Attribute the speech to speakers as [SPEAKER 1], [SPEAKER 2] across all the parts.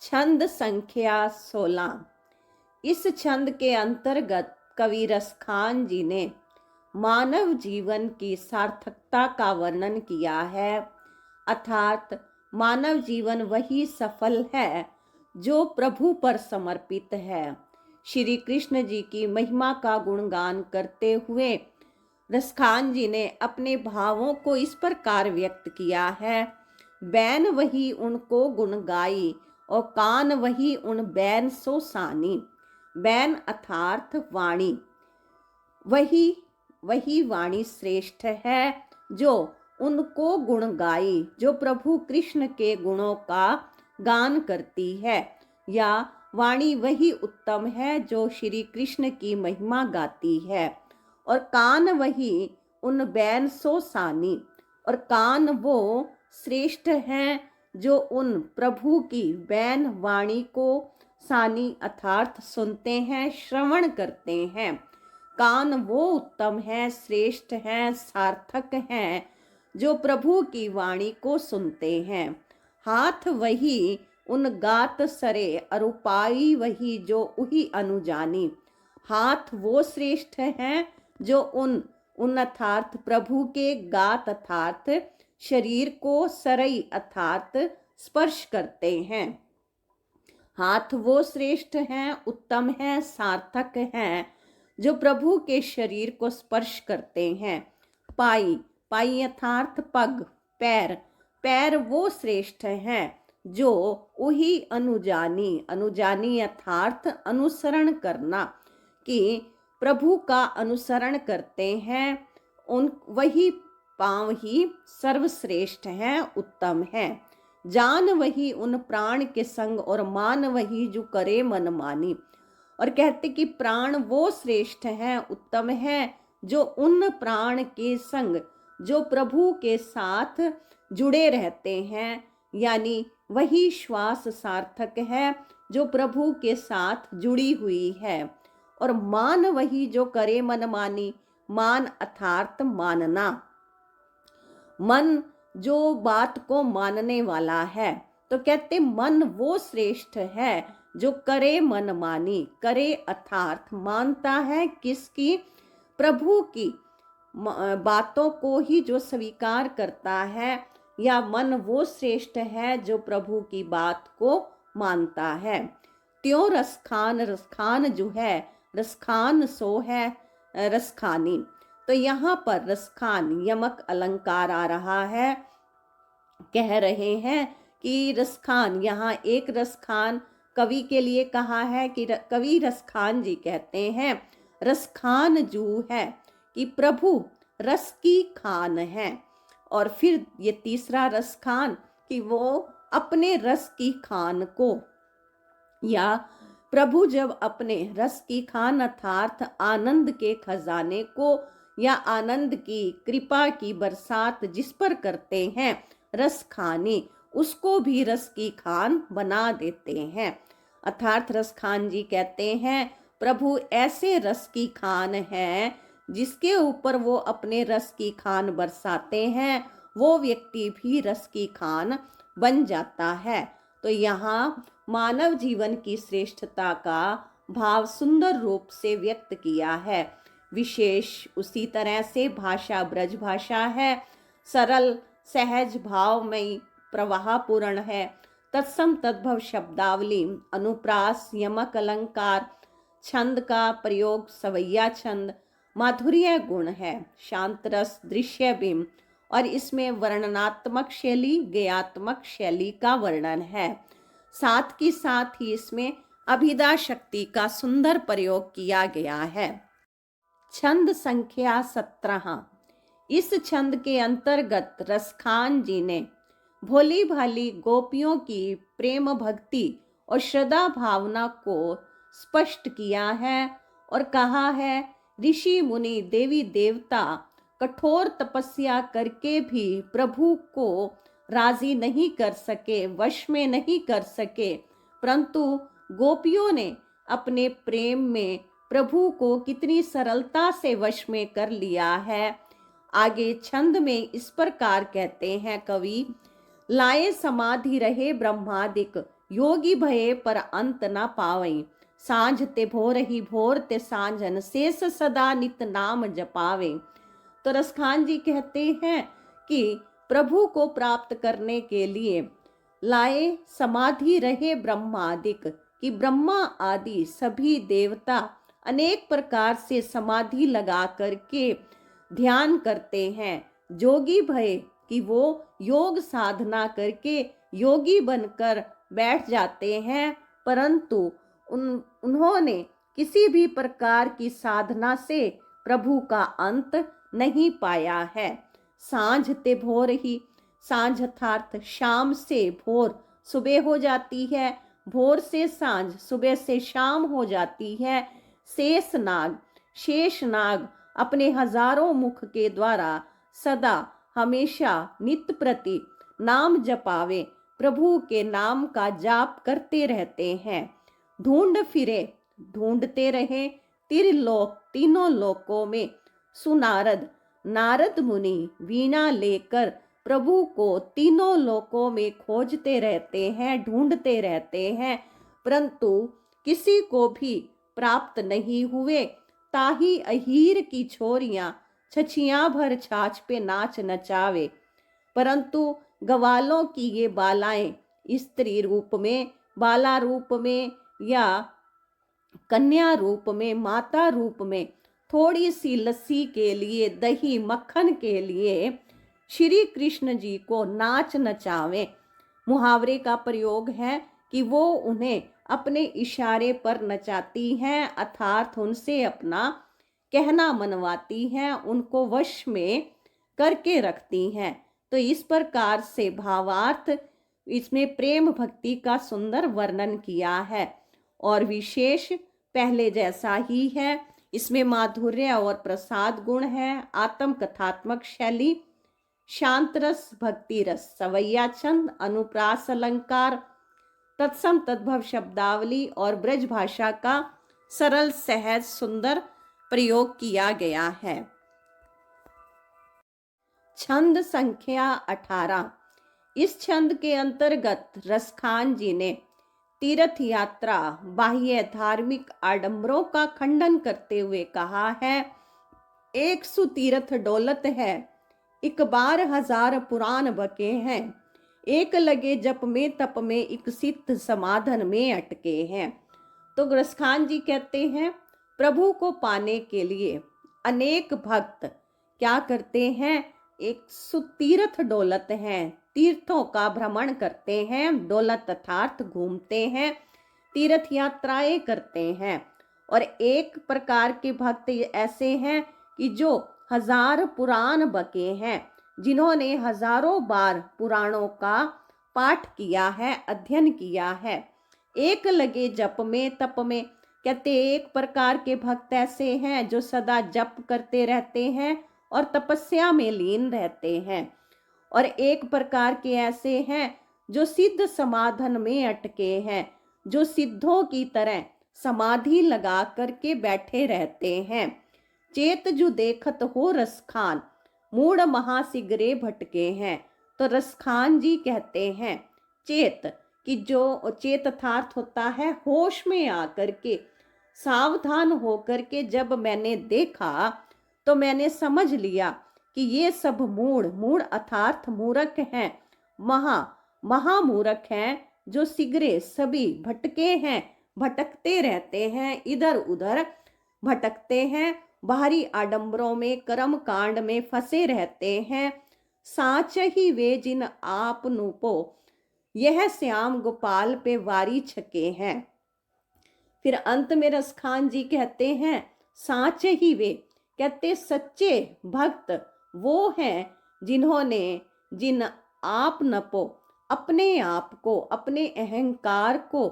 [SPEAKER 1] छंद संख्या 16। इस छंद के अंतर्गत कवि रसखान जी ने मानव जीवन की सार्थकता का वर्णन किया है। अर्थात मानव जीवन वही सफल है जो प्रभु पर समर्पित है। श्री कृष्ण जी की महिमा का गुणगान करते हुए रसखान जी ने अपने भावों को इस प्रकार व्यक्त किया है। बैन वही उनको गुण गाई और कान वही उन बैन सो सानी। बैन अर्थात वाणी, वही वही वाणी श्रेष्ठ है जो उनको गुण गाई, जो प्रभु कृष्ण के गुणों का गान करती है। या वाणी वही उत्तम है जो श्री कृष्ण की महिमा गाती है। और कान वही उन बैन सो सानी, और कान वो श्रेष्ठ हैं जो उन प्रभु की बैन वाणी को सानी अर्थात सुनते हैं, श्रवण करते हैं। कान वो उत्तम है, श्रेष्ठ हैं, सार्थक हैं जो प्रभु की वाणी को सुनते हैं। हाथ वही उन गात सरे, अरुपाई वही जो उही अनुजानी। हाथ वो श्रेष्ठ हैं जो उन अर्थात प्रभु के गात अर्थात शरीर को सरई अर्थात स्पर्श करते हैं। हाथ वो श्रेष्ठ हैं, उत्तम हैं, सार्थक हैं जो प्रभु के शरीर को स्पर्श करते हैं। पाई, पाई अर्थात पग, पैर, पैर वो श्रेष्ठ हैं जो उही अनुजानी, अनुजानी अर्थात अनुसरण करना, कि प्रभु का अनुसरण करते हैं। उन वही पांव ही सर्वश्रेष्ठ हैं, उत्तम हैं। जान वही उन प्राण के संग, और मान वही जो करे मन मानी। और कहते कि प्राण वो श्रेष्ठ हैं, उत्तम हैं जो उन प्राण के संग जो प्रभु के साथ जुड़े रहते हैं। यानी वही श्वास सार्थक है जो प्रभु के साथ जुड़ी हुई है। और मान वही जो करे मन मानी। मान अर्थात मानना, मन जो बात को मानने वाला है। तो कहते मन वो श्रेष्ठ है जो करे मन मानी। करे अर्थात मानता है किसकी? प्रभु की बातों को ही जो स्वीकार करता है। या मन वो श्रेष्ठ है जो प्रभु की बात को मानता है। त्यों रसखान, रसखान जो है, रसखान सो है रसखानी। तो यहाँ पर रसखान यमक अलंकार आ रहा है। कह रहे हैं कि रसखान, यहाँ एक रसखान कवि के लिए कहा है कि कवि रसखान जी कहते हैं रसखान जू है कि प्रभु रस की खान है। और फिर ये तीसरा रसखान कि वो अपने रस की खान को, या प्रभु जब अपने रस की खान अर्थात आनंद के खजाने को या आनंद की कृपा की बरसात जिस पर करते हैं रस खानी, उसको भी रस की खान बना देते हैं। अर्थात रस खान जी कहते हैं प्रभु ऐसे रस की खान है जिसके ऊपर वो अपने रस की खान बरसाते हैं, वो व्यक्ति भी रस की खान बन जाता है। तो यहाँ मानव जीवन की श्रेष्ठता का भाव सुंदर रूप से व्यक्त किया है। विशेष उसी तरह से भाषा ब्रज भाषा है, सरल सहज भावमयी प्रवाहपूर्ण है। तत्सम तद्भव शब्दावली, अनुप्रास, यमक अलंकार, छंद का प्रयोग सवैया छंद, माधुर्य गुण है, शांत रस, दृश्य बिंब, और इसमें वर्णनात्मक शैली, गेयात्मक शैली का वर्णन है। साथ ही साथ ही इसमें अभिधा शक्ति का सुंदर प्रयोग किया गया है। छंद संख्या 17। इस छंद के अंतर्गत रसखान जी ने भोली भाली गोपियों की प्रेम भक्ति और श्रद्धा भावना को स्पष्ट किया है और कहा है ऋषि मुनि देवी देवता कठोर तपस्या करके भी प्रभु को राजी नहीं कर सके, वश में नहीं कर सके, परंतु गोपियों ने अपने प्रेम में प्रभु को कितनी सरलता से वश में कर लिया है। आगे छंद में इस प्रकार कहते हैं कवि, लाए समाधि रहे ब्रह्मादिक, योगी भये पर अंत न पावई। सांझ ते भोर ही भोर ते सांझन, शेष सदा नित नाम जपावे। तो रसखान जी कहते हैं कि प्रभु को प्राप्त करने के लिए लाए समाधि रहे ब्रह्मादिक, कि ब्रह्मा आदि सभी देवता अनेक प्रकार से समाधि लगा करके ध्यान करते हैं। जोगी भय कि वो योग साधना करके योगी बनकर बैठ जाते हैं, परंतु उन्होंने किसी भी प्रकार की साधना से प्रभु का अंत नहीं पाया है। सांझ ते भोर ही, सांझ अर्थात शाम से भोर, सुबह हो जाती है, भोर से सांझ, सुबह से शाम हो जाती है। शेष नाग, शेष नाग अपने हजारों मुख के द्वारा सदा हमेशा नित प्रति नाम जपावे, प्रभु के नाम का जाप करते रहते हैं। ढूंढ फिरे, ढूंढते रहे त्रिलोक, तीनों लोकों में। सुनारद, नारद मुनि वीणा लेकर प्रभु को तीनों लोकों में खोजते रहते हैं, ढूंढते रहते हैं, परंतु किसी को भी प्राप्त नहीं हुए। ताही अहीर की छोरियां छछियां भर छाछ पे नाच नचावे, परंतु गवालों की ये बालाएं स्त्री रूप में, बाला रूप में या कन्या रूप में, माता रूप में, थोड़ी सी लस्सी के लिए, दही मक्खन के लिए श्री कृष्ण जी को नाच नचावे। मुहावरे का प्रयोग है कि वो उन्हें अपने इशारे पर नचाती हैं, अर्थात उनसे अपना कहना मनवाती हैं, उनको वश में करके रखती हैं। तो इस प्रकार से भावार्थ इसमें प्रेम भक्ति का सुंदर वर्णन किया है और विशेष पहले जैसा ही है। इसमें माधुर्य और प्रसाद गुण है, आत्म कथात्मक शैली, शांत रस, भक्ति रस, सवैया छंद, अनुप्रास अलंकार, तत्सम तद्भव शब्दावली और ब्रज भाषा का सरल सहज सुंदर प्रयोग किया गया है। छंद संख्या 18। इस छंद के अंतर्गत रसखान जी ने तीर्थ यात्रा, बाह्य धार्मिक आडंबरों का खंडन करते हुए कहा है, एक सु तीर्थ डोलत है, एक बार हजार पुराण बके हैं, एक लगे जप में तप में, एक सिद्ध समाधन में अटके हैं। तो रसखान जी कहते हैं प्रभु को पाने के लिए अनेक भक्त क्या करते हैं, एक सुतीर्थ डोलत हैं, तीर्थों का भ्रमण करते हैं, डोलत अर्थात घूमते हैं, तीर्थ यात्राएं करते हैं। और एक प्रकार के भक्त ऐसे हैं कि जो हजार पुराण बके हैं, जिन्होंने हजारों बार पुराणों का पाठ किया है, अध्ययन किया है। एक लगे जप में तप में, कहते एक प्रकार के भक्त ऐसे हैं जो सदा जप करते रहते हैं और तपस्या में लीन रहते हैं, और एक प्रकार के ऐसे हैं जो सिद्ध समाधन में अटके हैं, जो सिद्धों की तरह समाधि लगा करके बैठे रहते हैं। चेत जो देखत हो रसखान, मूढ़ महासिगरे भटके हैं। तो रसखान जी कहते हैं चेत, कि जो चेत अर्थात होता है होश में आकर के, सावधान होकर के जब मैंने देखा तो मैंने समझ लिया कि ये सब मूढ़, मूढ़ अर्थात मूर्ख हैं, महामूर्ख हैं, जो सिगरे सभी भटके हैं, भटकते रहते हैं, इधर उधर भटकते हैं, बाहरी आडंबरों में, कर्म कांड में फंसे रहते हैं। साच ही वे जिन आप नूपो, यह श्याम गोपाल पे वारी छके हैं। फिर अंत में रसखान जी कहते हैं साच ही वे, कहते सच्चे भक्त वो हैं जिन्होंने जिन आप नपो, अपने आप को, अपने अहंकार को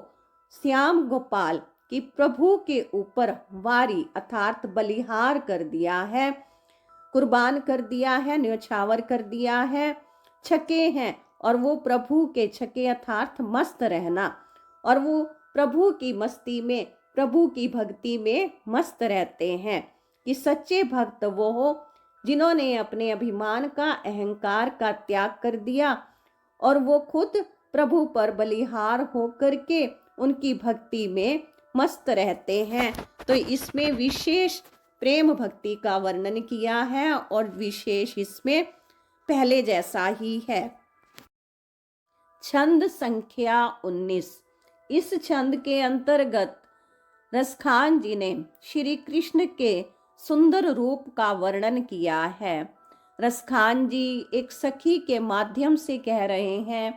[SPEAKER 1] श्याम गोपाल की प्रभु के ऊपर वारी अर्थात बलिहार कर दिया है, कुर्बान कर दिया है, न्योछावर कर दिया है, छके हैं। और वो प्रभु के छके अर्थात मस्त रहना, और वो प्रभु की मस्ती में, प्रभु की भक्ति में मस्त रहते हैं। कि सच्चे भक्त वो हो जिन्होंने अपने अभिमान का, अहंकार का त्याग कर दिया और वो खुद प्रभु पर बलिहार होकर के उनकी भक्ति में मस्त रहते हैं। तो इसमें विशेष प्रेम भक्ति का वर्णन किया है और विशेष इसमें पहले जैसा ही है। छंद संख्या 19। इस छंद के अंतर्गत रसखान जी ने श्री कृष्ण के सुंदर रूप का वर्णन किया है। रसखान जी एक सखी के माध्यम से कह रहे हैं,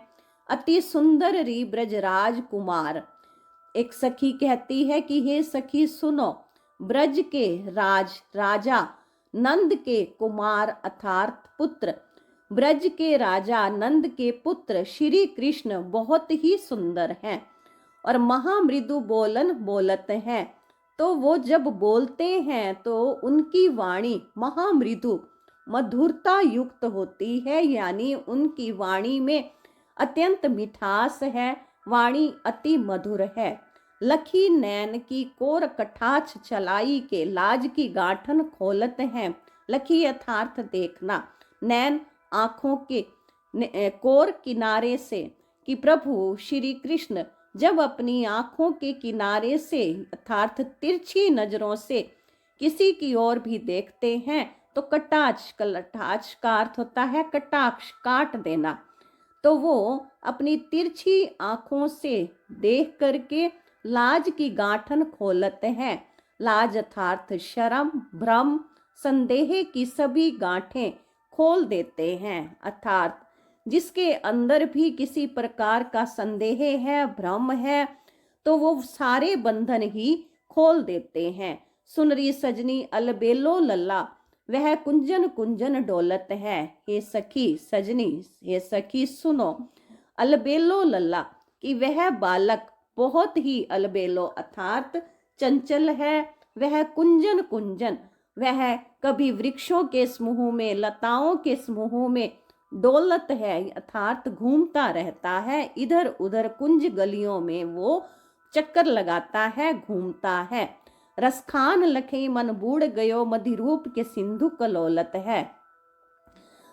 [SPEAKER 1] अति सुंदर री ब्रजराज कुमार। एक सखी कहती है कि हे सखी सुनो, ब्रज के राजा नंद के कुमार अर्थात पुत्र, ब्रज के राजा नंद के पुत्र श्री कृष्ण बहुत ही सुंदर हैं और महामृदु बोलन बोलते हैं। तो वो जब बोलते हैं तो उनकी वाणी महामृदु मधुरता युक्त होती है, यानी उनकी वाणी में अत्यंत मिठास है, वाणी अति मधुर है। लखी नैन की कोर कटाक्ष चलाई के लाज की गांठन खोलत हैं। लखी यथार्थ देखना, नैन आंखों के कोर किनारे से, कि प्रभु श्री कृष्ण जब अपनी आंखों के किनारे से अर्थात तिरछी नजरों से किसी की ओर भी देखते हैं तो कटाक्ष का अर्थ होता है कटाक्ष, काट देना। तो वो अपनी तिरछी आंखों से देख करके लाज की गांठन खोलते हैं। लाज अर्थात शर्म, भ्रम, संदेह की सभी गांठें खोल देते हैं, अर्थात जिसके अंदर भी किसी प्रकार का संदेह है, भ्रम है, तो वो सारे बंधन ही खोल देते हैं। सुनरी सजनी अलबेलो लल्ला, वह कुंजन कुंजन डोलत है। हे सखी सजनी, हे सखी सुनो, अलबेलो लल्ला, कि वह बालक बहुत ही अलबेलो अर्थात चंचल है। वह कुंजन कुंजन, वह कभी वृक्षों के समूह में, लताओं के समूह में डोलत है अर्थात घूमता रहता है। इधर उधर कुंज गलियों में वो चक्कर लगाता है, घूमता है। रसखान लखे मन बूढ़ गयो, मधिरूप के सिंधु कलोलत है।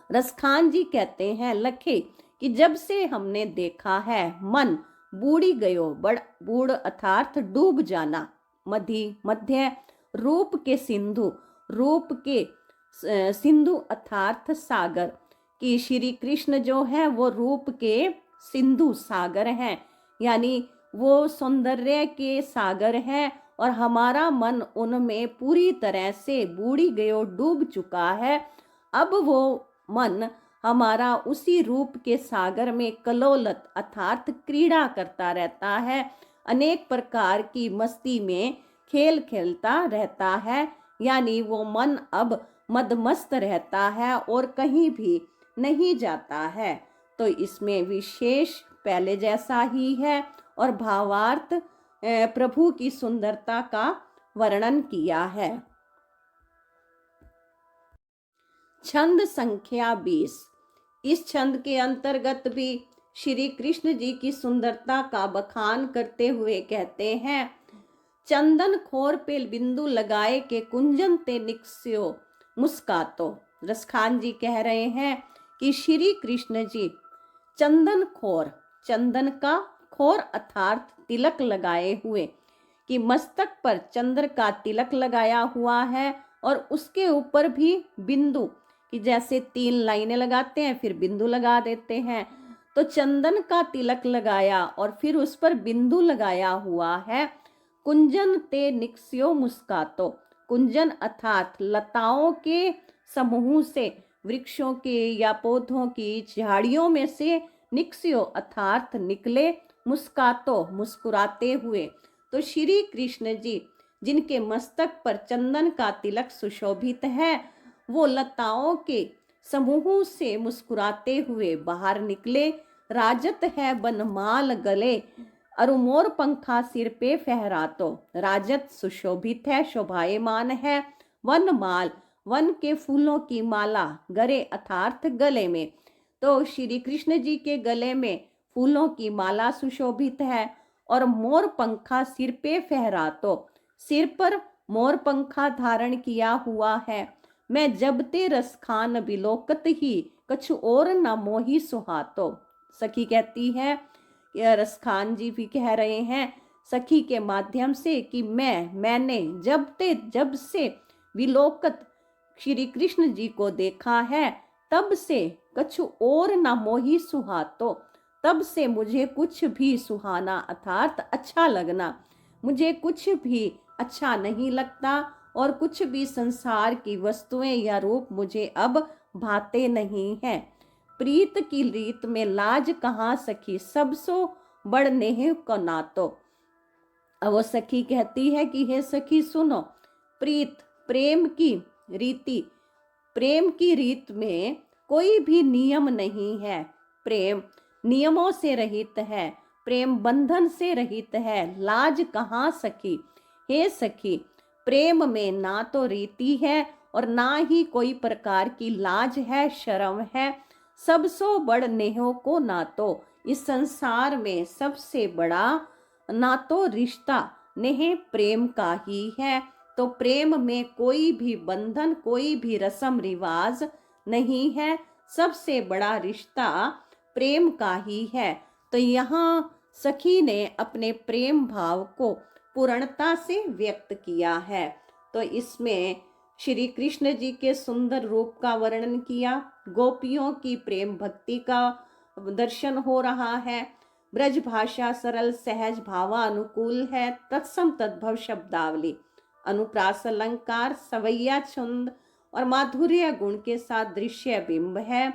[SPEAKER 1] रसखान जी कहते हैं लखे कि जब से हमने देखा है, मन बूढ़ी गयो, बूढ़ अर्थात डूब जाना, मध्य रूप के सिंधु, रूप के सिंधु अर्थात सागर, कि श्री कृष्ण जो है वो रूप के सिंधु सागर हैं, यानी वो सौंदर्य के सागर हैं और हमारा मन उनमें पूरी तरह से बूढ़ी गयो, डूब चुका है। अब वो मन हमारा उसी रूप के सागर में कलोलत अर्थात क्रीड़ा करता रहता है, अनेक प्रकार की मस्ती में खेल खेलता रहता है, यानी वो मन अब मदमस्त रहता है और कहीं भी नहीं जाता है। तो इसमें विशेष पहले जैसा ही है और भावार्थ प्रभु की सुंदरता का वर्णन किया है। छंद संख्या 20। इस छंद के अंतर्गत भी श्री कृष्ण जी की सुंदरता का बखान करते हुए कहते हैं, चंदन खोर पे बिंदु लगाए के कुंजन ते निक्स्यो मुस्कातो। रसखान जी कह रहे हैं कि श्री कृष्ण जी चंदन खोर, चंदन का खोर अर्थात तिलक लगाए हुए, कि मस्तक पर चंद्र का तिलक लगाया हुआ है और उसके ऊपर भी बिंदु, कि जैसे 3 लाइनें लगाते हैं फिर बिंदु लगा देते हैं, तो चंदन का तिलक लगाया और फिर उस पर बिंदु लगाया हुआ है। कुंजन ते निक्स्यो मुस्कातो, कुंजन अर्थात लताओं के समूह से, वृक्षों के या पौधों की झाड़ियों में से, निक्स्यो अर्थात निकले, मुस्कातो मुस्कुराते हुए। तो श्री कृष्ण जी जिनके मस्तक पर चंदन का तिलक सुशोभित है, वो लताओं के समूह से मुस्कुराते हुए बाहर निकले। राजत है बनमाल गले, अरुमोर पंखा सिर पे फहरातो। राजत सुशोभित है, शोभायमान है। वनमाल, वन के फूलों की माला, गरे अर्थात गले में, तो श्री कृष्ण जी के गले में फूलों की माला सुशोभित है। और मोर पंखा सिर पे फहरातो, सिर पर मोर पंखा धारण किया हुआ है। मैं जब ते रसखान बिलोकत ही, कछु और न मोही सुहातो। सखी कहती है यह रसखान जी भी कह रहे हैं सखी के माध्यम से कि मैंने जब से विलोकत श्री कृष्ण जी को देखा है, तब से कछु और न मोही सुहातो, तब से मुझे कुछ भी सुहाना अर्थात अच्छा लगना, मुझे कुछ भी अच्छा नहीं लगता और कुछ भी संसार की वस्तुएं या रूप मुझे अब भाते नहीं हैं। प्रीत की रीत में लाज कहाँ सखी, सब सो बड़ नेह को नातो। अब वो सखी कहती है कि हे सखी सुनो, प्रीत प्रेम की रीत में कोई भी नियम नहीं है। प्रेम नियमों से रहित है, प्रेम बंधन से रहित है। लाज कहाँ सखी, हे सखी, प्रेम में ना तो रीति है और ना ही कोई प्रकार की लाज है, शर्म है। सब सो बड़ नेहो को ना तो, इस संसार में सबसे बड़ा ना तो रिश्ता नेह प्रेम का ही है। तो प्रेम में कोई भी बंधन, कोई भी रस्म रिवाज नहीं है, सबसे बड़ा रिश्ता प्रेम का ही है। तो यहाँ सखी ने अपने प्रेम भाव को पूर्णता से व्यक्त किया है। तो इसमें श्री कृष्ण जी के सुंदर रूप का वर्णन किया, गोपियों की प्रेम भक्ति का दर्शन हो रहा है। ब्रज भाषा सरल सहज भावानुकूल है। तत्सम तद्भव शब्दावली, अनुप्रास अलंकार, सवैया छंद और माधुर्य गुण के साथ दृश्य बिंब है।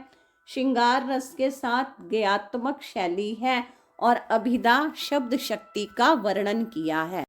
[SPEAKER 1] श्रृंगार रस के साथ गयात्मक शैली है और अभिधा शब्द शक्ति का वर्णन किया है।